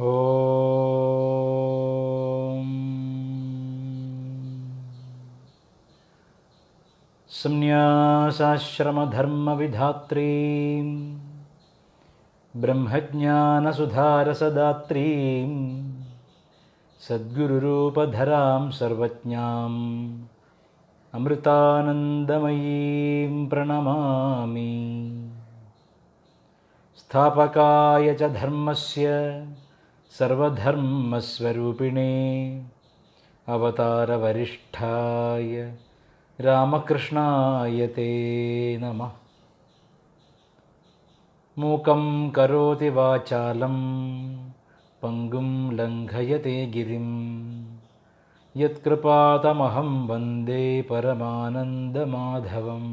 ഓം സംന്യാസാശ്രമധർമ്മവിധാത്രീം ബ്രഹ്മജ്ഞാനസുധാരസദാത്രീം സദ്ഗുരുരൂപധരാം സർവജ്ഞാം അമൃതാനന്ദമയീം പ്രണമാമി. സ്ഥാപകായ ച ധർമ്മസ്യ സർവധർമ്മസ്വരൂപിണേ അവതാരവരിഷ്ഠായ രാമകൃഷ്ണായ തേ നമഃ. മൂകം കരോതി വാചാലം പങ്കും ലംഘയത്തെ ഗിരിം യത്കൃപാതമഹം വന്ദേ പരമാനന്ദമാധവം.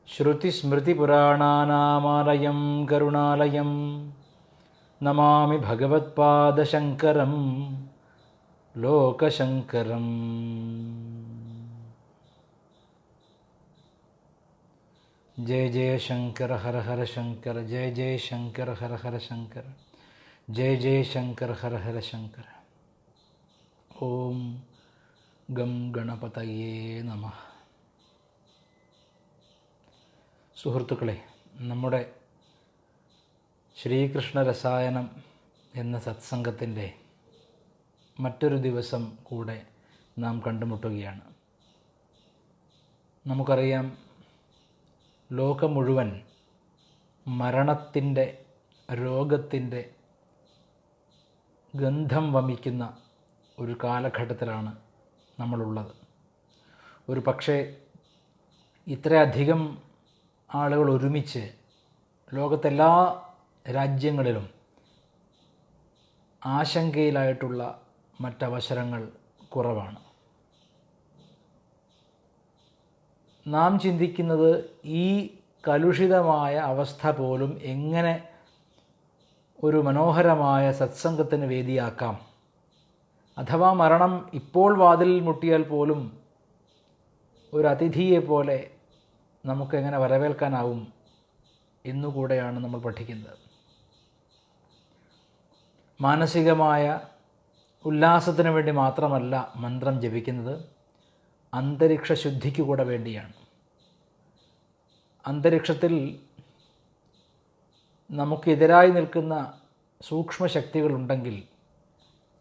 ശ്രുതിസ്മൃതിപുരാണാനാമാലയം കരുണാലയം നമാമി ഭഗവത്പാദശങ്കരം ലോകശങ്കരം. ജയ ജയ ശങ്കര ഹര ഹര ശങ്കര, ജയ ജയ ശങ്കര ഹര ഹര ശങ്കര, ജയ ജയ ശങ്കര ഹര ഹര ശങ്കര. ഓം ഗം ഗണപതയേ നമഃ. സുഹൃത്തുക്കളെ, നമ്മുടെ ശ്രീകൃഷ്ണ രസായനം എന്ന സത്സംഗത്തിൻ്റെ മറ്റൊരു ദിവസം കൂടെ നാം കണ്ടുമുട്ടുകയാണ്. നമുക്കറിയാം, ലോകം മുഴുവൻ മരണത്തിൻ്റെ, രോഗത്തിൻ്റെ ഗന്ധം വമിക്കുന്ന ഒരു കാലഘട്ടത്തിലാണ് നമ്മളുള്ളത്. ഒരു പക്ഷേ ഇത്രയധികം ആളുകൾ ഒരുമിച്ച് ലോകത്തെല്ലാ രാജ്യങ്ങളിലും ആശങ്കയിലായിട്ടുള്ള മറ്റവസരങ്ങൾ കുറവാണ്. നാം ചിന്തിക്കുന്നത് ഈ കലുഷിതമായ അവസ്ഥ പോലും എങ്ങനെ ഒരു മനോഹരമായ സത്സംഗത്തിന് വേദിയാക്കാം, അഥവാ മരണം ഇപ്പോൾ വാതിൽ മുട്ടിയാൽ പോലും ഒരു അതിഥിയെപ്പോലെ നമുക്കെങ്ങനെ വരവേൽക്കാനാവും എന്നുകൂടെയാണ് നമ്മൾ പഠിക്കുന്നത്. മാനസികമായ ഉല്ലാസത്തിന് വേണ്ടി മാത്രമല്ല മന്ത്രം ജപിക്കുന്നത്, അന്തരീക്ഷ ശുദ്ധിക്ക് കൂടെ വേണ്ടിയാണ്. അന്തരീക്ഷത്തിൽ നമുക്കെതിരായി നിൽക്കുന്ന സൂക്ഷ്മശക്തികളുണ്ടെങ്കിൽ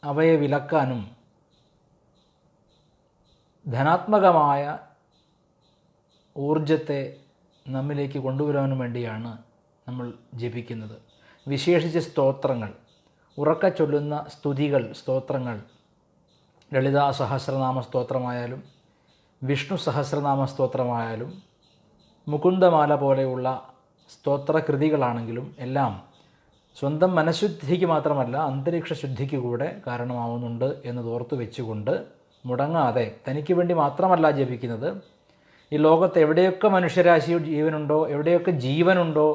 അവയെ വിലക്കാനും ധനാത്മകമായ ഊർജത്തെ നമ്മിലേക്ക് കൊണ്ടുവരാനും വേണ്ടിയാണ് നമ്മൾ ജപിക്കുന്നത്. വിശേഷിച്ച് സ്തോത്രങ്ങൾ, ഉറക്ക ചൊല്ലുന്ന സ്തുതികൾ, സ്തോത്രങ്ങൾ, ലളിതാ സഹസ്രനാമ സ്തോത്രമായാലും വിഷ്ണു സഹസ്രനാമ സ്തോത്രമായാലും മുകുന്ദമാല പോലെയുള്ള സ്തോത്രകൃതികളാണെങ്കിലും എല്ലാം സ്വന്തം മനഃശുദ്ധിക്ക് മാത്രമല്ല അന്തരീക്ഷ ശുദ്ധിക്ക് കൂടെ കാരണമാവുന്നുണ്ട് എന്നതോർത്തു വെച്ചുകൊണ്ട് മുടങ്ങാതെ, തനിക്ക് വേണ്ടി മാത്രമല്ല ജപിക്കുന്നത്, ഈ ലോകത്ത് എവിടെയൊക്കെ മനുഷ്യരാശി ജീവനുണ്ടോ, എവിടെയൊക്കെ ജീവനുണ്ടോ,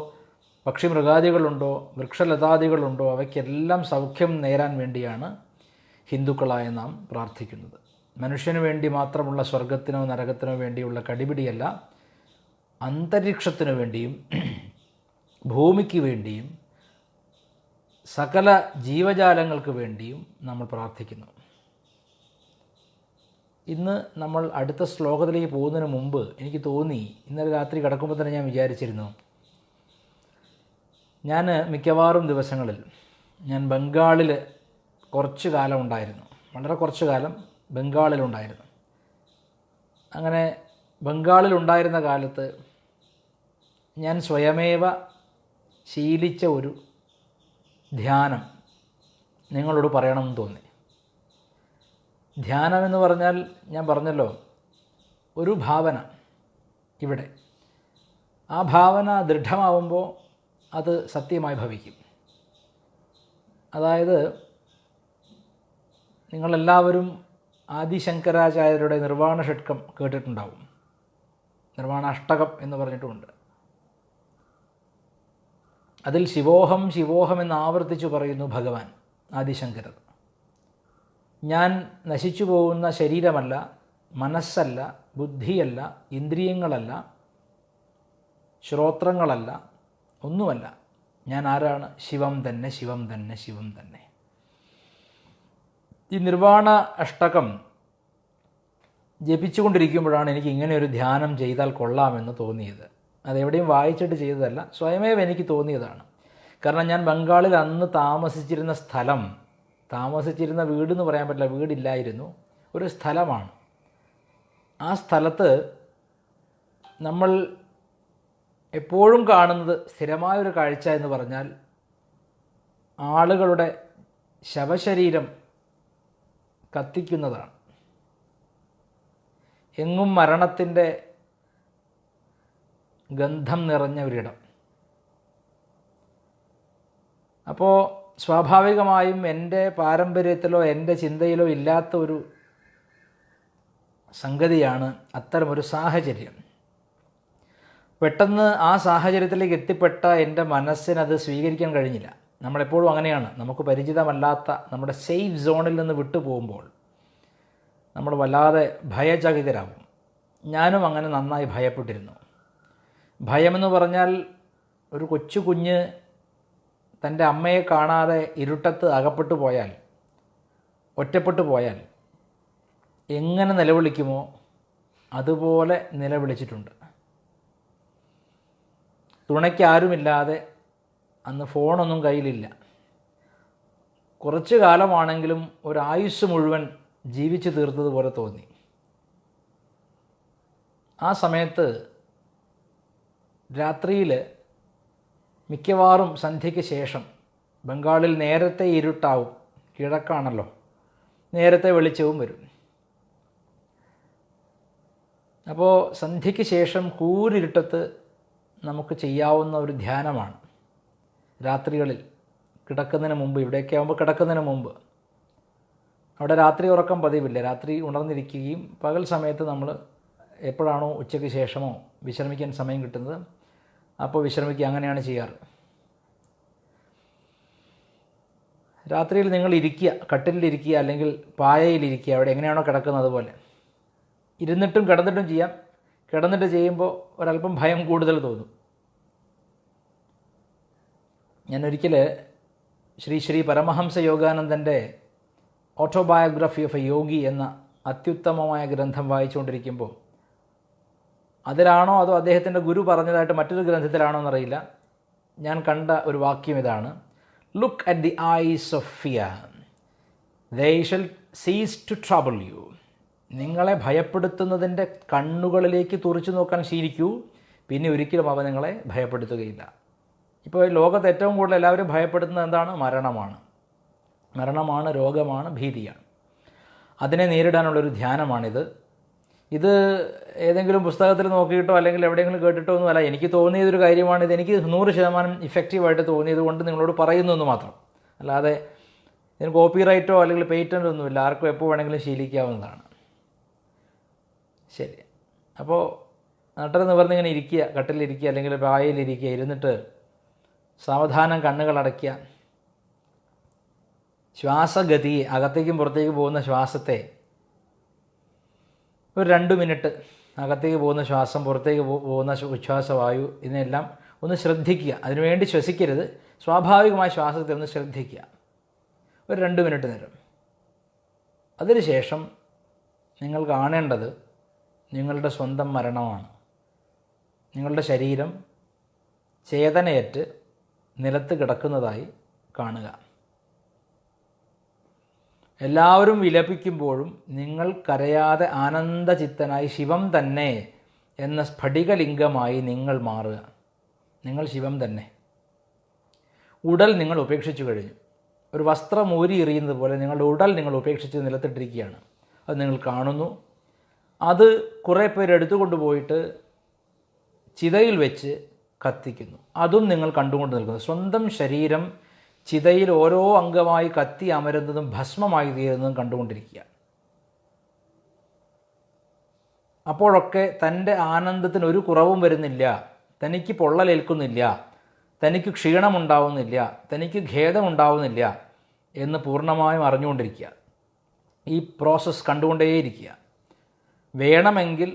പക്ഷി മൃഗാദികളുണ്ടോ, വൃക്ഷലതാദികളുണ്ടോ, അവയ്ക്കെല്ലാം സൗഖ്യം നേരാൻ വേണ്ടിയാണ് ഹിന്ദുക്കളായ നാം പ്രാർത്ഥിക്കുന്നത്. മനുഷ്യന് വേണ്ടി മാത്രമുള്ള സ്വർഗത്തിനോ നരകത്തിനോ വേണ്ടിയുള്ള കടിപിടിയല്ല, അന്തരീക്ഷത്തിനു വേണ്ടിയും ഭൂമിക്ക് വേണ്ടിയും സകല ജീവജാലങ്ങൾക്ക് വേണ്ടിയും നമ്മൾ പ്രാർത്ഥിക്കുന്നു. ഇന്ന് നമ്മൾ അടുത്ത ശ്ലോകത്തിലേക്ക് പോകുന്നതിന് മുമ്പ് എനിക്ക് തോന്നി, ഇന്നലെ രാത്രി കിടക്കുമ്പോൾ തന്നെ ഞാൻ വിചാരിച്ചിരുന്നു, ഞാൻ മിക്കവാറും ദിവസങ്ങളിൽ ഞാൻ ബംഗാളിൽ കുറച്ച് കാലം ഉണ്ടായിരുന്നു, വളരെ കുറച്ച് കാലം ബംഗാളിലുണ്ടായിരുന്നു. അങ്ങനെ ബംഗാളിലുണ്ടായിരുന്ന കാലത്ത് ഞാൻ സ്വയമേവ ശീലിച്ച ഒരു ധ്യാനം നിങ്ങളോട് പറയണമെന്ന് തോന്നി. ധ്യാനമെന്ന് പറഞ്ഞാൽ ഞാൻ പറഞ്ഞല്ലോ, ഒരു ഭാവന ഇവിടെ, ആ ഭാവന ദൃഢമാവുമ്പോൾ അത് സത്യമായി ഭവിക്കും. അതായത് നിങ്ങളെല്ലാവരും ആദിശങ്കരാചാര്യരുടെ നിർവാണ ഷട്കം കേട്ടിട്ടുണ്ടാവും. നിർവാണാഷ്ടകം എന്ന് പറഞ്ഞിട്ടുമുണ്ട്. അതിൽ ശിവോഹം ശിവോഹം എന്ന് ആവർത്തിച്ചു പറയുന്നു ഭഗവാൻ ആദിശങ്കരർ. ഞാൻ നശിച്ചു പോകുന്ന ശരീരമല്ല, മനസ്സല്ല, ബുദ്ധിയല്ല, ഇന്ദ്രിയങ്ങളല്ല, ശ്രോത്രങ്ങളല്ല, ഒന്നുമല്ല. ഞാൻ ആരാണ്? ശിവം തന്നെ, ശിവം തന്നെ, ശിവം തന്നെ. ഈ നിർവാണ അഷ്ടകം ജപിച്ചുകൊണ്ടിരിക്കുമ്പോഴാണ് എനിക്ക് ഇങ്ങനെ ഒരു ധ്യാനം ചെയ്താൽ കൊള്ളാമെന്ന് തോന്നിയത്. അതെവിടെയും വായിച്ചിട്ട് ചെയ്തതല്ല, സ്വയമേവ എനിക്ക് തോന്നിയതാണ്. കാരണം ഞാൻ ബംഗാളിൽ അന്ന് താമസിച്ചിരുന്ന വീടെന്ന് പറയാൻ പറ്റില്ല, വീടില്ലായിരുന്നു, ഒരു സ്ഥലമാണ്. ആ സ്ഥലത്ത് നമ്മൾ എപ്പോഴും കാണുന്നത് സ്ഥിരമായൊരു കാഴ്ച എന്ന് പറഞ്ഞാൽ ആളുകളുടെ ശവശരീരം കത്തിക്കുന്നതാണ്. എങ്ങും മരണത്തിൻ്റെ ഗന്ധം നിറഞ്ഞ ഒരിടം. അപ്പോൾ സ്വാഭാവികമായും എൻ്റെ പാരമ്പര്യത്തിലോ എൻ്റെ ചിന്തയിലോ ഇല്ലാത്ത ഒരു സംഗതിയാണ് അത്തരമൊരു സാഹചര്യം. പെട്ടെന്ന് ആ സാഹചര്യത്തിലേക്ക് എത്തിപ്പെട്ട എൻ്റെ മനസ്സിനത് സ്വീകരിക്കാൻ കഴിഞ്ഞില്ല. നമ്മളെപ്പോഴും അങ്ങനെയാണ്. നമുക്ക് പരിചിതമല്ലാത്ത നമ്മുടെ സേഫ് സോണിൽ നിന്ന് വിട്ടു പോകുമ്പോൾ നമ്മൾ വല്ലാതെ ഭയചകിതരാകും. ഞാനും അങ്ങനെ നന്നായി ഭയപ്പെട്ടിരുന്നു. ഭയമെന്ന് പറഞ്ഞാൽ ഒരു കൊച്ചു കുഞ്ഞ് തൻ്റെ അമ്മയെ കാണാതെ ഇരുട്ടത്ത് അകപ്പെട്ടു പോയാൽ, ഒറ്റപ്പെട്ടു പോയാൽ എങ്ങനെ നിലവിളിക്കുമോ അതുപോലെ നിലവിളിച്ചിട്ടുണ്ട്. തുണയ്ക്ക് ആരുമില്ലാതെ, അന്ന് ഫോണൊന്നും കയ്യിലില്ല, കുറച്ചു കാലമാണെങ്കിലും ഒരായുസ് മുഴുവൻ ജീവിച്ചു തീർത്തതുപോലെ തോന്നി. ആ സമയത്ത് രാത്രിയിൽ മിക്കവാറും സന്ധ്യയ്ക്ക് ശേഷം, ബംഗാളിൽ നേരത്തെ ഇരുട്ടാവും, കിഴക്കാണല്ലോ, നേരത്തെ വെളിച്ചവും വരും. അപ്പോൾ സന്ധ്യയ്ക്ക് ശേഷം കൂരിരുട്ടത്ത് നമുക്ക് ചെയ്യാവുന്ന ഒരു ധ്യാനമാണ്. രാത്രികളിൽ കിടക്കുന്നതിന് മുമ്പ്, ഇവിടെയൊക്കെ ആകുമ്പോൾ കിടക്കുന്നതിന് മുമ്പ്, അവിടെ രാത്രി ഉറക്കം പതിവില്ല, രാത്രി ഉണർന്നിരിക്കുകയും പകൽ സമയത്ത് നമ്മൾ എപ്പോഴാണോ ഉച്ചയ്ക്ക് ശേഷമോ വിശ്രമിക്കാൻ സമയം കിട്ടുന്നത് അപ്പോൾ വിശ്രമിക്കുക. അങ്ങനെയാണ് ചെയ്യാറ്. രാത്രിയിൽ നിങ്ങൾ ഇരിക്കുക, കട്ടിലിരിക്കുക അല്ലെങ്കിൽ പായയിലിരിക്കുക, അവിടെ എങ്ങനെയാണോ കിടക്കുന്നത് അതുപോലെ ഇരുന്നിട്ടും കിടന്നിട്ടും ചെയ്യാം. കിടന്നിട്ട് ചെയ്യുമ്പോൾ ഒരല്പം ഭയം കൂടുതൽ തോന്നും. ഞാനൊരിക്കൽ Shri Paramahansa യോഗാനന്ദൻ്റെ autobiography of A യോഗി എന്ന അത്യുത്തമമായ ഗ്രന്ഥം വായിച്ചുകൊണ്ടിരിക്കുമ്പോൾ, അതിലാണോ അതോ അദ്ദേഹത്തിൻ്റെ ഗുരു പറഞ്ഞതായിട്ട് മറ്റൊരു ഗ്രന്ഥത്തിലാണോ എന്നറിയില്ല, ഞാൻ കണ്ട ഒരു വാക്യം ഇതാണ്: look at the ice of fear, they shall cease to trouble U. നിങ്ങളെ ഭയപ്പെടുത്തുന്നതിൻ്റെ കണ്ണുകളിലേക്ക് തുറിച്ചു നോക്കാൻ ശീലിക്കൂ, പിന്നെ ഒരിക്കലും അവ നിങ്ങളെ ഭയപ്പെടുത്തുകയില്ല. ഇപ്പോൾ ലോകത്ത് ഏറ്റവും കൂടുതൽ എല്ലാവരും ഭയപ്പെടുത്തുന്നത് എന്താണ്? മരണമാണ്, രോഗമാണ്, ഭീതിയാണ്. അതിനെ നേരിടാനുള്ളൊരു ധ്യാനമാണിത്. ഇത് ഏതെങ്കിലും പുസ്തകത്തിൽ നോക്കിയിട്ടോ അല്ലെങ്കിൽ എവിടെയെങ്കിലും കേട്ടിട്ടോ ഒന്നുമല്ല, എനിക്ക് തോന്നിയതൊരു കാര്യമാണ്. ഇതെനിക്ക് 100% ഇഫക്റ്റീവായിട്ട് തോന്നിയത് കൊണ്ട് നിങ്ങളോട് പറയുന്നു എന്ന് മാത്രം. അല്ലാതെ ഇതിന് കോപ്പിറൈറ്റോ അല്ലെങ്കിൽ പേറ്റൻ്റ് ഒന്നുമില്ല, ആർക്കും എപ്പോൾ വേണമെങ്കിലും ശീലിക്കാവുന്നതാണ്. ശരി, അപ്പോൾ നട്ടൽ നിവർന്നിങ്ങനെ ഇരിക്കുക, കട്ടിലിരിക്കുക അല്ലെങ്കിൽ പായയിലിരിക്കുക, ഇരുന്നിട്ട് സാവധാനം കണ്ണുകൾ അടയ്ക്കുക. ശ്വാസഗതി, അകത്തേക്കും പുറത്തേക്കും പോകുന്ന ശ്വാസത്തെ ഒരു 2 മിനിറ്റ്, അകത്തേക്ക് പോകുന്ന ശ്വാസം, പുറത്തേക്ക് പോകുന്ന ഉച്ഛ്വാസവായു, ഇതിനെല്ലാം ഒന്ന് ശ്രദ്ധിക്കുക. അതിനുവേണ്ടി ശ്വസിക്കരുത്, സ്വാഭാവികമായ ശ്വാസത്തെ ഒന്ന് ശ്രദ്ധിക്കുക ഒരു 2 മിനിറ്റ് നേരം. അതിനുശേഷം നിങ്ങൾ കാണേണ്ടത് നിങ്ങളുടെ സ്വന്തം മരണമാണ്. നിങ്ങളുടെ ശരീരം ചേതനയേറ്റ് നിലത്ത് കിടക്കുന്നതായി കാണുക. എല്ലാവരും വിലപിക്കുമ്പോഴും നിങ്ങൾ കരയാതെ ആനന്ദചിത്തനായി ശിവം തന്നെ എന്ന സ്ഫടികലിംഗമായി നിങ്ങൾ മാറുക. നിങ്ങൾ ശിവം തന്നെ. ഉടൽ നിങ്ങൾ ഉപേക്ഷിച്ചു കഴിഞ്ഞു. ഒരു വസ്ത്രം ഊരി എറിയുന്നത് പോലെ നിങ്ങളുടെ ഉടൽ നിങ്ങൾ ഉപേക്ഷിച്ച് നിലത്തിട്ടിരിക്കുകയാണ്. അത് നിങ്ങൾ കാണുന്നു. അത് കുറേ പേര് എടുത്തുകൊണ്ട് പോയിട്ട് ചിതയിൽ വെച്ച് കത്തിക്കുന്നു. അതും നിങ്ങൾ കണ്ടുകൊണ്ട് നിൽക്കുന്നു. സ്വന്തം ശരീരം ചിതയിൽ ഓരോ അംഗമായി കത്തി അമരുന്നതും ഭസ്മമായി തീരുന്നതും കണ്ടുകൊണ്ടിരിക്കുക. അപ്പോഴൊക്കെ തൻ്റെ ആനന്ദത്തിന് ഒരു കുറവും വരുന്നില്ല, തനിക്ക് പൊള്ളലേൽക്കുന്നില്ല, തനിക്ക് ക്ഷീണമുണ്ടാവുന്നില്ല, തനിക്ക് ഖേദമുണ്ടാവുന്നില്ല എന്ന് പൂർണ്ണമായും അറിഞ്ഞുകൊണ്ടിരിക്കുക. ഈ പ്രോസസ്സ് കണ്ടുകൊണ്ടേയിരിക്കുക. വേണമെങ്കിൽ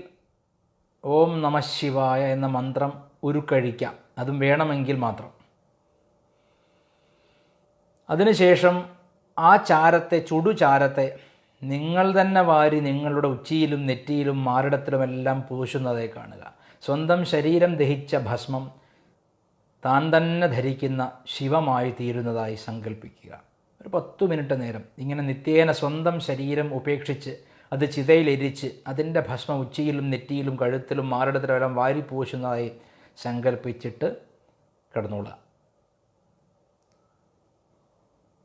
ഓം നമഃ ശിവായ എന്ന മന്ത്രം ഉരുക്കഴിക്കാം, അതും വേണമെങ്കിൽ മാത്രം. അതിനുശേഷം ആ ചാരത്തെ, ചുടുചാരത്തെ നിങ്ങൾ തന്നെ വാരി നിങ്ങളുടെ ഉച്ചിയിലും നെറ്റിയിലും മാറിടത്തിലുമെല്ലാം പൂശുന്നതായി കാണുക. സ്വന്തം ശരീരം ദഹിച്ച ഭസ്മം താൻ തന്നെ ധരിക്കുന്ന ശിവമായി തീരുന്നതായി സങ്കല്പിക്കുക. ഒരു 10 മിനിറ്റ് നേരം ഇങ്ങനെ നിത്യേന സ്വന്തം ശരീരം ഉപേക്ഷിച്ച് അത് ചിതയിലെരിച്ച് അതിൻ്റെ ഭസ്മം ഉച്ചിയിലും നെറ്റിയിലും കഴുത്തിലും മാറിടത്തിലെല്ലാം വാരി പൂശുന്നതായി സങ്കല്പിച്ചിട്ട് കിടന്നുകൊള്ളുക.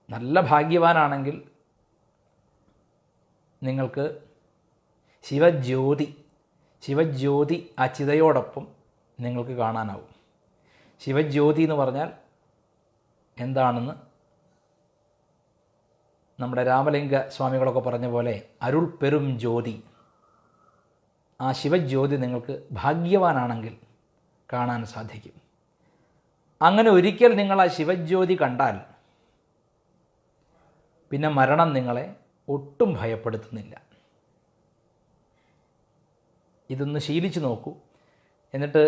നല്ല ഭാഗ്യവാനാണെങ്കിൽ നിങ്ങൾക്ക് ശിവജ്യോതി ആ ചിതയോടൊപ്പം നിങ്ങൾക്ക് കാണാനാവും. ശിവജ്യോതി എന്ന് പറഞ്ഞാൽ എന്താണെന്ന് നമ്മുടെ രാമലിംഗ സ്വാമികളൊക്കെ പറഞ്ഞ പോലെ അരുൾ പെരും ജ്യോതി. ആ ശിവജ്യോതി നിങ്ങൾക്ക് ഭാഗ്യവാനാണെങ്കിൽ കാണാൻ സാധിക്കും. അങ്ങനെ ഒരിക്കൽ നിങ്ങൾ ആ ശിവജ്യോതി കണ്ടാൽ പിന്നെ മരണം നിങ്ങളെ ഒട്ടും ഭയപ്പെടുത്തുന്നില്ല. ഇതൊന്ന് ശീലിച്ചു നോക്കൂ. എന്നിട്ട്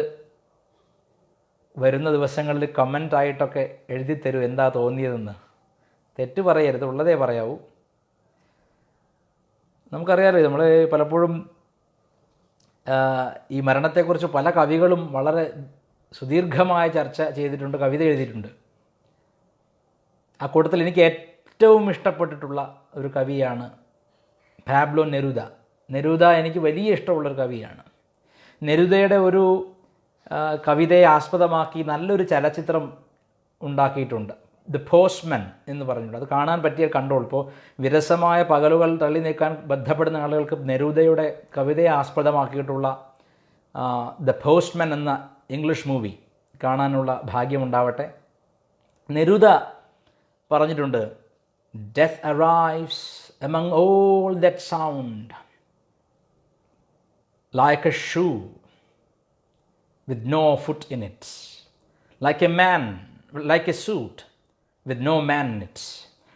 വരുന്ന ദിവസങ്ങളിൽ കമൻ്റായിട്ടൊക്കെ എഴുതിത്തരൂ എന്താ തോന്നിയതെന്ന്. തെറ്റ് പറയരുത്, ഉള്ളതേ പറയാവൂ. നമുക്കറിയാമല്ലോ, നമ്മൾ പലപ്പോഴും ഈ മരണത്തെക്കുറിച്ച് പല കവികളും വളരെ സുദീർഘമായ ചർച്ച ചെയ്തിട്ടുണ്ട്, കവിത എഴുതിയിട്ടുണ്ട്. ആ കൂട്ടത്തിൽ എനിക്ക് ഏറ്റവും ഇഷ്ടപ്പെട്ടിട്ടുള്ള ഒരു കവിയാണ് പാബ്ലോ നെരൂദ. നെരൂദ എനിക്ക് വലിയ ഇഷ്ടമുള്ളൊരു കവിയാണ്. നെരൂദയുടെ ഒരു കവിതയെ ആസ്പദമാക്കി നല്ലൊരു ചലച്ചിത്രം ഉണ്ടാക്കിയിട്ടുണ്ട്, ദ പോസ്റ്റ്മാൻ എന്ന് പറഞ്ഞിട്ടുണ്ട്. അത് കാണാൻ പറ്റിയ കണ്ടോൾ. ഇപ്പോൾ വിരസമായ പകലുകൾ തള്ളി നീക്കാൻ ബന്ധപ്പെടുന്ന ആളുകൾക്ക് നെരൂദയുടെ കവിതയെ ആസ്പദമാക്കിയിട്ടുള്ള ദ പോസ്റ്റ്മാൻ എന്ന ഇംഗ്ലീഷ് മൂവി കാണാനുള്ള ഭാഗ്യമുണ്ടാവട്ടെ. നെരൂദ പറഞ്ഞിട്ടുണ്ട്, death arrives among all that sound like a shoe with no foot in it, like a suit with no man in it.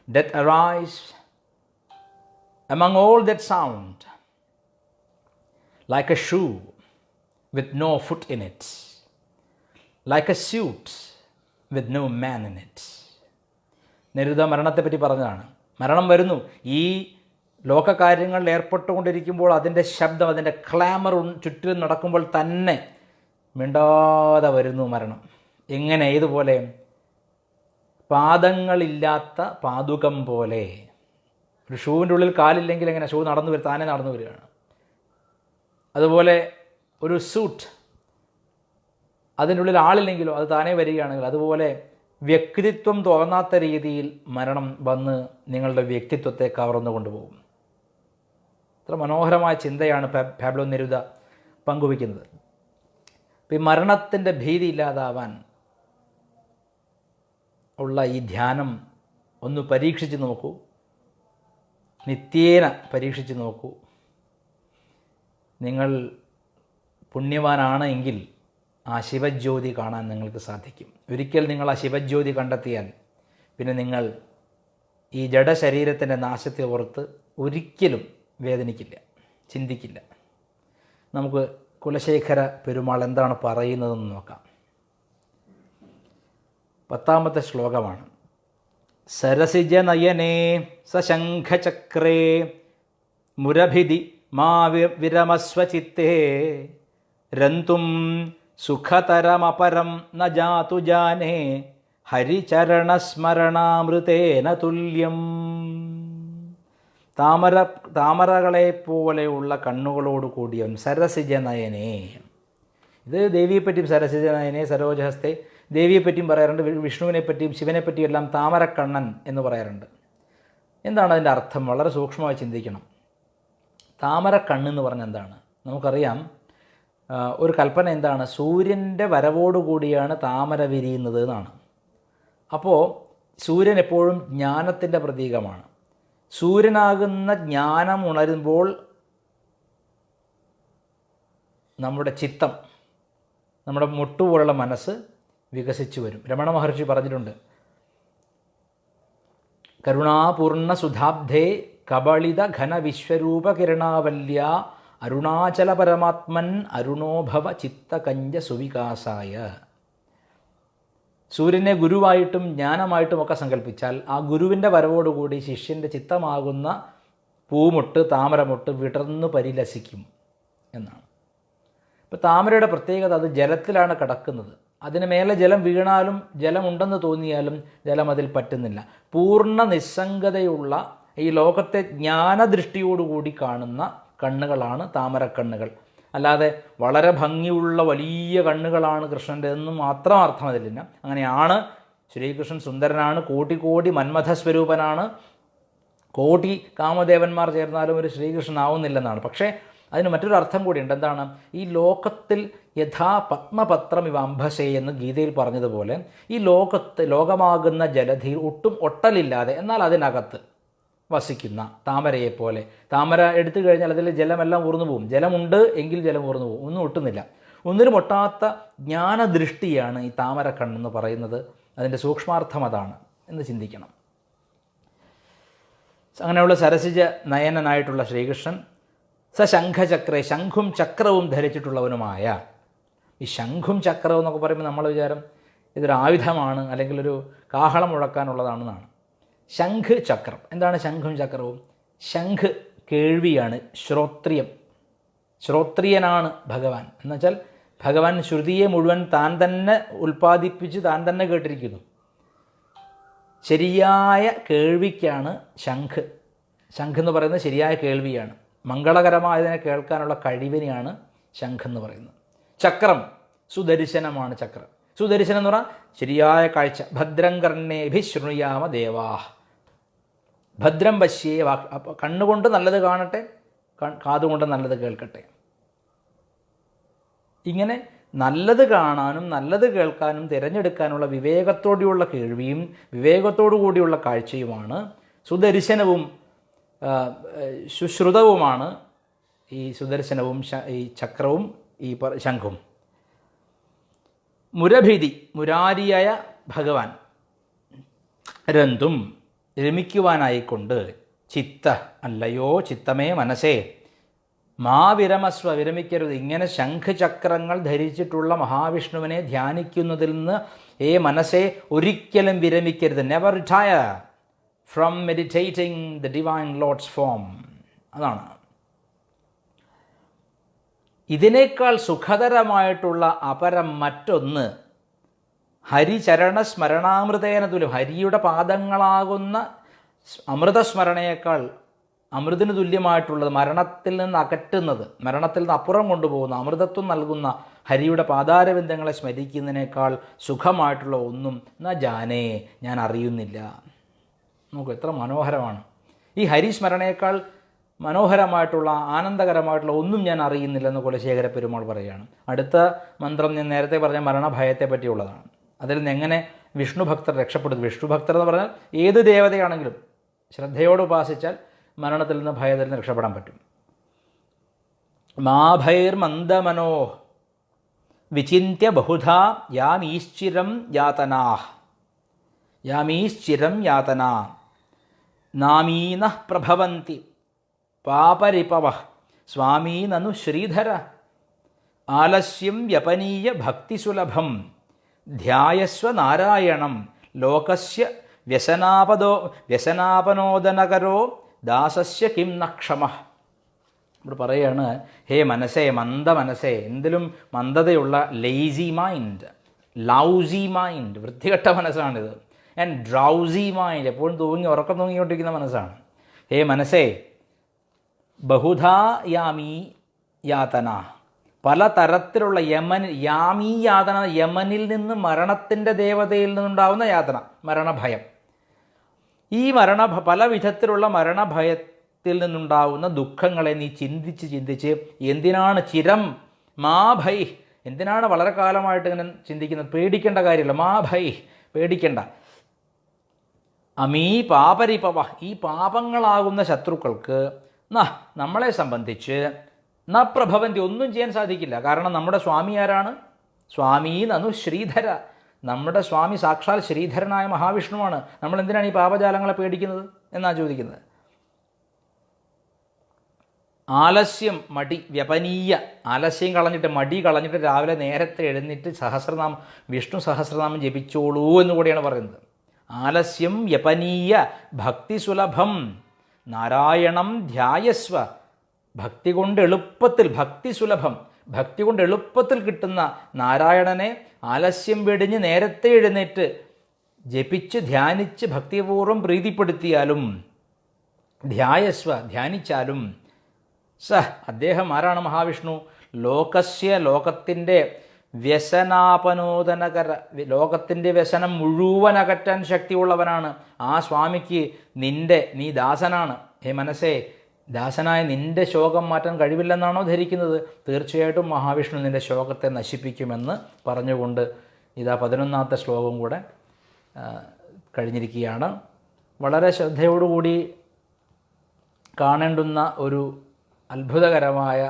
Death arrives among all that sound like a shoe with no foot in it, like a suit with no man in it. Neruda മരണത്തെപ്പറ്റി പറഞ്ഞതാണ്. മരണം വരുന്നു. ഈ ലോകകാര്യങ്ങളിൽ ഏർപ്പെട്ടുകൊണ്ടിരിക്കുമ്പോൾ അതിൻ്റെ ശബ്ദം, അതിൻ്റെ clamour ചുറ്റിലും നടക്കുമ്പോൾ തന്നെ മിണ്ടാതെ വരുന്നു മരണം. എങ്ങനെ? ഏതുപോലെ? പാദങ്ങളില്ലാത്ത പാദുകം പോലെ. ഒരു ഷൂവിൻ്റെ ഉള്ളിൽ കാലില്ലെങ്കിൽ എങ്ങനെ ഷൂ താനേ നടന്നു വരികയാണ്. അതുപോലെ ഒരു സൂട്ട്, അതിൻ്റെ ഉള്ളിൽ ആളില്ലെങ്കിലോ അത് താനേ വരികയാണെങ്കിൽ, അതുപോലെ വ്യക്തിത്വം തോന്നാത്ത രീതിയിൽ മരണം വന്ന് നിങ്ങളുടെ വ്യക്തിത്വത്തെ കവർന്നു കൊണ്ടുപോകും. അത്ര മനോഹരമായ ചിന്തയാണ് പാബ്ലോ നെരൂദ പങ്കുവയ്ക്കുന്നത്. അപ്പോൾ ഈ മരണത്തിൻ്റെ ഭീതി ഇല്ലാതാവാൻ ഉള്ള ഈ ധ്യാനം ഒന്ന് പരീക്ഷിച്ച് നോക്കൂ, നിത്യേന പരീക്ഷിച്ച് നോക്കൂ. നിങ്ങൾ പുണ്യവാനാണ് എങ്കിൽ ആ ശിവജ്യോതി കാണാൻ നിങ്ങൾക്ക് സാധിക്കും. ഒരിക്കൽ നിങ്ങൾ ആ ശിവജ്യോതി കണ്ടെത്തിയാൽ പിന്നെ നിങ്ങൾ ഈ ജഡശരീരത്തിൻ്റെ നാശത്തെ ഓർത്ത് ഒരിക്കലും വേദനിക്കില്ല, ചിന്തിക്കില്ല. നമുക്ക് കുലശേഖര പെരുമാൾ എന്താണ് പറയുന്നതെന്ന് നോക്കാം. 10ാമത്തെ ശ്ലോകമാണ്. സരസിജനയനേ സശംഖചക്രേ മുരഭിതി മാ വിരമസ്വചിത്തേ രന്തും സുഖതരമപരം ന ജാതു ജാനേ ഹരിചരണസ്മരണാമൃതേന തുല്യം. താമരകളെ പോലെയുള്ള കണ്ണുകളോട് കൂടിയവൻ സരസിജനയനേ. ഇത് ദേവിയെപ്പറ്റിയും സരസിജനയനേ സരോജഹസ്തേ ദേവിയെപ്പറ്റിയും പറയാറുണ്ട്, വിഷ്ണുവിനെപ്പറ്റിയും ശിവനെപ്പറ്റിയും എല്ലാം താമരക്കണ്ണൻ എന്ന് പറയാറുണ്ട്. എന്താണ് അതിൻ്റെ അർത്ഥം? വളരെ സൂക്ഷ്മമായി ചിന്തിക്കണം. താമരക്കണ്ണെന്ന് പറഞ്ഞാൽ എന്താണ്? നമുക്കറിയാം, ഒരു കൽപ്പന എന്താണ്? സൂര്യൻ്റെ വരവോടുകൂടിയാണ് താമര വിരിയുന്നത് എന്നാണ്. അപ്പോൾ സൂര്യൻ എപ്പോഴും ജ്ഞാനത്തിൻ്റെ പ്രതീകമാണ്. സൂര്യനാകുന്ന ജ്ഞാനം ഉണരുമ്പോൾ നമ്മുടെ ചിത്തം, നമ്മുടെ മുട്ടുപോലുള്ള മനസ്സ് വികസിച്ചു വരും. രമണ മഹർഷി പറഞ്ഞിട്ടുണ്ട്, കരുണാപൂർണ്ണ സുധാബ്ധേ കബളിത ഘന വിശ്വരൂപ കിരണാവല്യ അരുണാചല പരമാത്മൻ അരുണോഭവ ചിത്തകഞ്ച സുവികാസായ. സൂര്യനെ ഗുരുവായിട്ടും ജ്ഞാനമായിട്ടുമൊക്കെ സങ്കല്പിച്ചാൽ ആ ഗുരുവിൻ്റെ വരവോടുകൂടി ശിഷ്യൻ്റെ ചിത്തമാകുന്ന പൂമുട്ട് താമരമുട്ട് വിടർന്നു പരിലസിക്കും എന്നാണ്. ഇപ്പോൾ താമരയുടെ പ്രത്യേകത അത് ജലത്തിലാണ് കിടക്കുന്നത്. അതിന് മേലെ ജലം വീണാലും ജലമുണ്ടെന്ന് തോന്നിയാലും ജലം അതിൽ പറ്റുന്നില്ല. പൂർണ്ണ നിസ്സംഗതയുള്ള ഈ ലോകത്തെ ജ്ഞാനദൃഷ്ടിയോടുകൂടി കാണുന്ന കണ്ണുകളാണ് താമരക്കണ്ണുകൾ. അല്ലാതെ വളരെ ഭംഗിയുള്ള വലിയ കണ്ണുകളാണ് കൃഷ്ണൻ്റെ എന്നും മാത്രം അർത്ഥം അതിലില്ല. അങ്ങനെയാണ് ശ്രീകൃഷ്ണൻ സുന്ദരനാണ്, കോടി കോടി മന്മഥ സ്വരൂപനാണ്, കോടി കാമദേവന്മാർ ചേർന്നാലും ഒരു ശ്രീകൃഷ്ണനാവുന്നില്ലെന്നാണ്. പക്ഷേ അതിന് മറ്റൊരു അർത്ഥം കൂടിയുണ്ട്. എന്താണ്? ഈ ലോകത്തിൽ യഥാ പത്മപത്രം ഇവ അംഭസേ എന്ന് ഗീതയിൽ പറഞ്ഞതുപോലെ ഈ ലോകമാകുന്ന ജലധിയിൽ ഒട്ടും ഒട്ടലില്ലാതെ എന്നാൽ അതിനകത്ത് വസിക്കുന്ന താമരയെപ്പോലെ. താമര എടുത്തു കഴിഞ്ഞാൽ അതിൽ ജലമെല്ലാം ഊർന്നു പോകും. ജലമുണ്ട് എങ്കിൽ ജലം ഊർന്നു പോകും, ഒന്നും ഒട്ടുന്നില്ല. ഒന്നിനും ഒട്ടാത്ത ജ്ഞാനദൃഷ്ടിയാണ് ഈ താമര കണ്ണെന്ന് പറയുന്നത്. അതിൻ്റെ സൂക്ഷ്മാർത്ഥം അതാണ് എന്ന് ചിന്തിക്കണം. അങ്ങനെയുള്ള സരസിജ നയനനായിട്ടുള്ള ശ്രീകൃഷ്ണൻ ശംഖചക്രേ, ശംഖും ചക്രവും ധരിച്ചിട്ടുള്ളവനുമായ. ഈ ശംഖും ചക്രവും എന്നൊക്കെ പറയുമ്പോൾ നമ്മൾ വിചാരം ഇതൊരു ആയുധമാണ് അല്ലെങ്കിൽ ഒരു കാഹളം മുഴക്കാനുള്ളതാണെന്നാണ്. ശംഖ് ചക്രം. എന്താണ് ശംഖും ചക്രവും? ശംഖ് കേൾവിയാണ്, ശ്രോത്രിയം. ശ്രോത്രിയനാണ് ഭഗവാൻ. എന്നുവെച്ചാൽ ഭഗവാൻ ശ്രുതിയെ മുഴുവൻ താൻ തന്നെ ഉൽപ്പാദിപ്പിച്ച് താൻ തന്നെ കേട്ടിരിക്കുന്നു. ശരിയായ കേൾവിക്കാണ് ശംഖ്. ശംഖ് എന്ന് പറയുന്നത് ശരിയായ കേൾവിയാണ്. മംഗളകരമായതിനെ കേൾക്കാനുള്ള കഴിവിനെയാണ് ശംഖ് എന്ന് പറയുന്നത്. ചക്രം സുദർശനമാണ്. ചക്രം സുദർശനം എന്ന് പറഞ്ഞാൽ ശരിയായ കാഴ്ച. ഭദ്രം കർണേഭിശൃണുയാമ ദേവാ. ഭദ്രം പശ്യേ, കണ്ണുകൊണ്ട് നല്ലത് കാണട്ടെ, കാതുകൊണ്ട് നല്ലത് കേൾക്കട്ടെ. ഇങ്ങനെ നല്ലത് കാണാനും നല്ലത് കേൾക്കാനും തിരഞ്ഞെടുക്കാനുള്ള വിവേകത്തോടെയുള്ള കേൾവിയും വിവേകത്തോടു കൂടിയുള്ള കാഴ്ചയുമാണ്. സുദർശനവും സുശ്രുതവുമാണ് ഈ സുദർശനവും ഈ ചക്രവും ഈ ശംഖും. മുരഭിതി, മുരാരിയായ ഭഗവാൻ. രന്തും, രമിക്കുവാനായിക്കൊണ്ട്. ചിത്ത, അല്ലയോ ചിത്തമേ മനസ്സേ, മാ വിരമസ്വ, വിരമിക്കരുത്. ഇങ്ങനെ ശംഖചക്രങ്ങൾ ധരിച്ചിട്ടുള്ള മഹാവിഷ്ണുവിനെ ധ്യാനിക്കുന്നതിൽ നിന്ന് മനസ്സേ ഒരിക്കലും വിരമിക്കരുത്. Never retire from meditating the divine lord's form. അതാണ്. ഇതിനേക്കാൾ സുഖകരമായിട്ടുള്ള അപരം മറ്റൊന്ന് ഹരിചരണസ്മരണാമൃതേന തുല്യം. ഹരിയുടെ പാദങ്ങളാകുന്ന അമൃതസ്മരണയേക്കാൾ അമൃതിന് തുല്യമായിട്ടുള്ളത്, മരണത്തിൽ നിന്ന് അകറ്റുന്നത്, മരണത്തിൽ നിന്ന് അപ്പുറം കൊണ്ടുപോകുന്ന അമൃതത്വം നൽകുന്ന ഹരിയുടെ പാതാരബിന്ദങ്ങളെ സ്മരിക്കുന്നതിനേക്കാൾ സുഖമായിട്ടുള്ള ഒന്നും ന ജാനേ, ഞാൻ അറിയുന്നില്ല. നോക്കൂ, എത്ര മനോഹരമാണ്. ഈ ഹരിസ്മരണയേക്കാൾ മനോഹരമായിട്ടുള്ള ആനന്ദകരമായിട്ടുള്ള ഒന്നും ഞാൻ അറിയുന്നില്ലെന്ന് കുലശേഖര പെരുമാൾ പറയുകയാണ്. അടുത്ത മന്ത്രം ഞാൻ നേരത്തെ പറഞ്ഞ മരണഭയത്തെ പറ്റിയുള്ളതാണ്. അതിൽ നിന്ന് എങ്ങനെ വിഷ്ണു ഭക്തർ രക്ഷപ്പെടുന്നു. വിഷ്ണു ഭക്തർ എന്ന് പറഞ്ഞാൽ ഏത് ദേവതയാണെങ്കിലും ശ്രദ്ധയോട് ഉപാസിച്ചാൽ മരണത്തിൽ നിന്ന് ഭയത്തിൽ നിന്ന് രക്ഷപ്പെടാൻ പറ്റും. മാഭൈർ മന്ദമനോ വിചിന്യ ബഹുധാ യാമീശ്ചിരം യാതനാ. യാമീശ്ചിരം യാതനാ നാമീനഃ പ്രഭവന്തി പാപരിപവ സ്വാമീ നനു ശ്രീധര. ആലസ്യം വ്യപനീയ ഭക്തിസുലഭം ധ്യായസ്വ നാരായണം ലോകസ്യ വ്യസനാപനോദനകരോ ദാസസ്യ കിം നക്ഷമ. ഇവിടെ പറയുകയാണ്, ഹേ മനസ്സേ, മന്ദ മനസ്സേ, എന്തിലും മന്ദതയുള്ള ലേസി മൈൻഡ്, ലൗസി മൈൻഡ്, വൃത്തികെട്ട മനസ്സാണിത്. ആൻഡ് ഡ്രൗസി മൈൻഡ്, എപ്പോഴും ഉറക്കം തൂങ്ങിക്കൊണ്ടിരിക്കുന്ന മനസ്സാണ്. ഹേ മനസ്സേ, ബഹുധാ യാമീ യാതന, പലതരത്തിലുള്ള യാമീ യാതന, യമനിൽ നിന്ന് മരണത്തിൻ്റെ ദേവതയിൽ നിന്നുണ്ടാവുന്ന യാതന, മരണഭയം. ഈ പല വിധത്തിലുള്ള മരണഭയത്തിൽ നിന്നുണ്ടാവുന്ന ദുഃഖങ്ങളെ നീ ചിന്തിച്ച് എന്തിനാണ് ചിരം മാ ഭൈ, എന്തിനാണ് വളരെ കാലമായിട്ട് ഇങ്ങനെ ചിന്തിക്കുന്നത്? പേടിക്കേണ്ട കാര്യമില്ല. മാ ഭൈ, പേടിക്കേണ്ട. അമീ പാപരിപവ, ഈ പാപങ്ങളാകുന്ന ശത്രുക്കൾക്ക് നമ്മളെ സംബന്ധിച്ച് ന പ്രഭവന്തി, ഒന്നും ചെയ്യാൻ സാധിക്കില്ല. കാരണം നമ്മുടെ സ്വാമി ആരാണ്? സ്വാമീ നനു ശ്രീധര, നമ്മുടെ സ്വാമി സാക്ഷാൽ ശ്രീധരനായ മഹാവിഷ്ണുവാണ്. നമ്മൾ എന്തിനാണ് ഈ പാപജാലങ്ങളെ പേടിക്കുന്നത് എന്നാണ് ചോദിക്കുന്നത്. ആലസ്യം, മടി, വ്യപനീയ, ആലസ്യം കളഞ്ഞിട്ട് മടി കളഞ്ഞിട്ട് രാവിലെ നേരത്തെ എഴുന്നേറ്റ് സഹസ്രനാമം, വിഷ്ണു സഹസ്രനാമം ജപിച്ചോളൂ എന്ന് കൂടിയാണ് പറയുന്നത്. ആലസ്യം വ്യപനീയ ഭക്തിസുലഭം നാരായണം ധ്യായസ്വ. ഭക്തി കൊണ്ട് എളുപ്പത്തിൽ, ഭക്തിസുലഭം, ഭക്തി കൊണ്ട് എളുപ്പത്തിൽ കിട്ടുന്ന നാരായണനെ ആലസ്യം വെടിഞ്ഞ് നേരത്തെ എഴുന്നേറ്റ് ജപിച്ച് ധ്യാനിച്ച് ഭക്തിപൂർവ്വം പ്രീതിപ്പെടുത്തിയാലും, ധ്യായസ്വ ധ്യാനിച്ചാലും, അദ്ദേഹം ആരാണ്? മഹാവിഷ്ണു. ലോകസ്യ, ലോകത്തിൻ്റെ വ്യസനാപനോദനകര, ലോകത്തിൻ്റെ വ്യസനം മുഴുവൻ അകറ്റാൻ ശക്തിയുള്ളവനാണ്. ആ സ്വാമിക്ക് നീ ദാസനാണ്. ഹേ മനസ്സേ, ദാസനായ നിന്റെ ശോകം മാറ്റാൻ കഴിവില്ലെന്നാണോ ധരിക്കുന്നത്? തീർച്ചയായിട്ടും മഹാവിഷ്ണു നിന്റെ ശോകത്തെ നശിപ്പിക്കുമെന്ന് പറഞ്ഞുകൊണ്ട് ഇതാ 11ാമത്തെ ശ്ലോകം കൂടെ കഴിഞ്ഞിരിക്കുകയാണ്. വളരെ ശ്രദ്ധയോടുകൂടി കാണേണ്ടുന്ന ഒരു അത്ഭുതകരമായ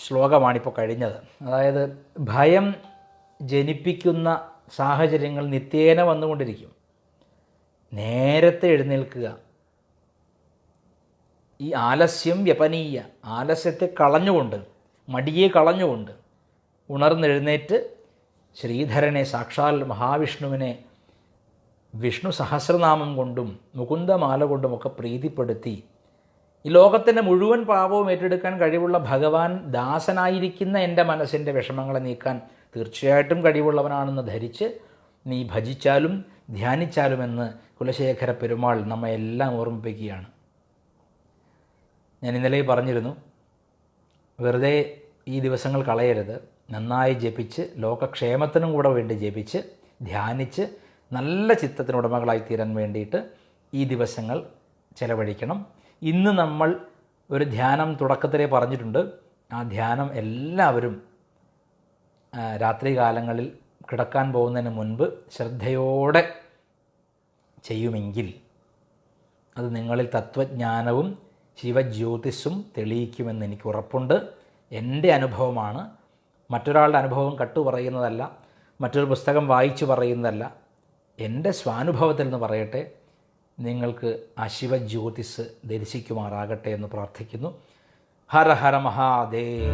ശ്ലോകമാണിപ്പോൾ കഴിഞ്ഞത്. അതായത് ഭയം ജനിപ്പിക്കുന്ന സാഹചര്യങ്ങൾ നിത്യേന വന്നുകൊണ്ടിരിക്കും. നേരത്തെ എഴുന്നേൽക്കുക. ഈ ആലസ്യം വ്യപനീയ, ആലസ്യത്തെ കളഞ്ഞുകൊണ്ട്, മടിയെ കളഞ്ഞുകൊണ്ട് ഉണർന്നെഴുന്നേറ്റ് ശ്രീധരനെ, സാക്ഷാൽ മഹാവിഷ്ണുവിനെ വിഷ്ണു സഹസ്രനാമം കൊണ്ടും മുകുന്ദമാല കൊണ്ടുമൊക്കെ പ്രീതിപ്പെടുത്തി ഈ ലോകത്തിൻ്റെ മുഴുവൻ പാപവും ഏറ്റെടുക്കാൻ കഴിവുള്ള ഭഗവാൻ ദാസനായിരിക്കുന്ന എൻ്റെ മനസ്സിൻ്റെ വിഷമങ്ങളെ നീക്കാൻ തീർച്ചയായിട്ടും കഴിവുള്ളവനാണെന്ന് ധരിച്ച് നീ ഭജിച്ചാലും ധ്യാനിച്ചാലുമെന്ന് കുലശേഖര പെരുമാൾ നമ്മെ എല്ലാം ഓർമ്മിപ്പിക്കുകയാണ്. ഞാൻ ഇന്നലെ പറഞ്ഞിരുന്നു, വെറുതെ ഈ ദിവസങ്ങൾ കളയരുത്. നന്നായി ജപിച്ച്, ലോകക്ഷേമത്തിനും കൂടെ വേണ്ടി ജപിച്ച് ധ്യാനിച്ച് നല്ല ചിത്തത്തിനുടമകളായി തീരാൻ വേണ്ടിയിട്ട് ഈ ദിവസങ്ങൾ ചെലവഴിക്കണം. ഇന്ന് നമ്മൾ ഒരു ധ്യാനം തുടക്കത്തിലേ പറഞ്ഞിട്ടുണ്ട്. ആ ധ്യാനം എല്ലാവരും രാത്രികാലങ്ങളിൽ കിടക്കാൻ പോകുന്നതിന് മുൻപ് ശ്രദ്ധയോടെ ചെയ്യുമെങ്കിൽ അത് നിങ്ങളിൽ തത്വജ്ഞാനവും ശിവജ്യോതിസ്സും തെളിയിക്കുമെന്ന് എനിക്ക് ഉറപ്പുണ്ട്. എൻ്റെ അനുഭവമാണ്, മറ്റൊരാളുടെ അനുഭവം കട്ടു പറയുന്നതല്ല, മറ്റൊരു പുസ്തകം വായിച്ചു പറയുന്നതല്ല. എൻ്റെ സ്വാനുഭവത്തിൽ നിന്ന് പറയട്ടെ. നിങ്ങൾക്ക് ആ ശിവജ്യോതിസ് ദർശിക്കുമാറാകട്ടെ എന്ന് പ്രാർത്ഥിക്കുന്നു. ഹര ഹര മഹാദേവ്.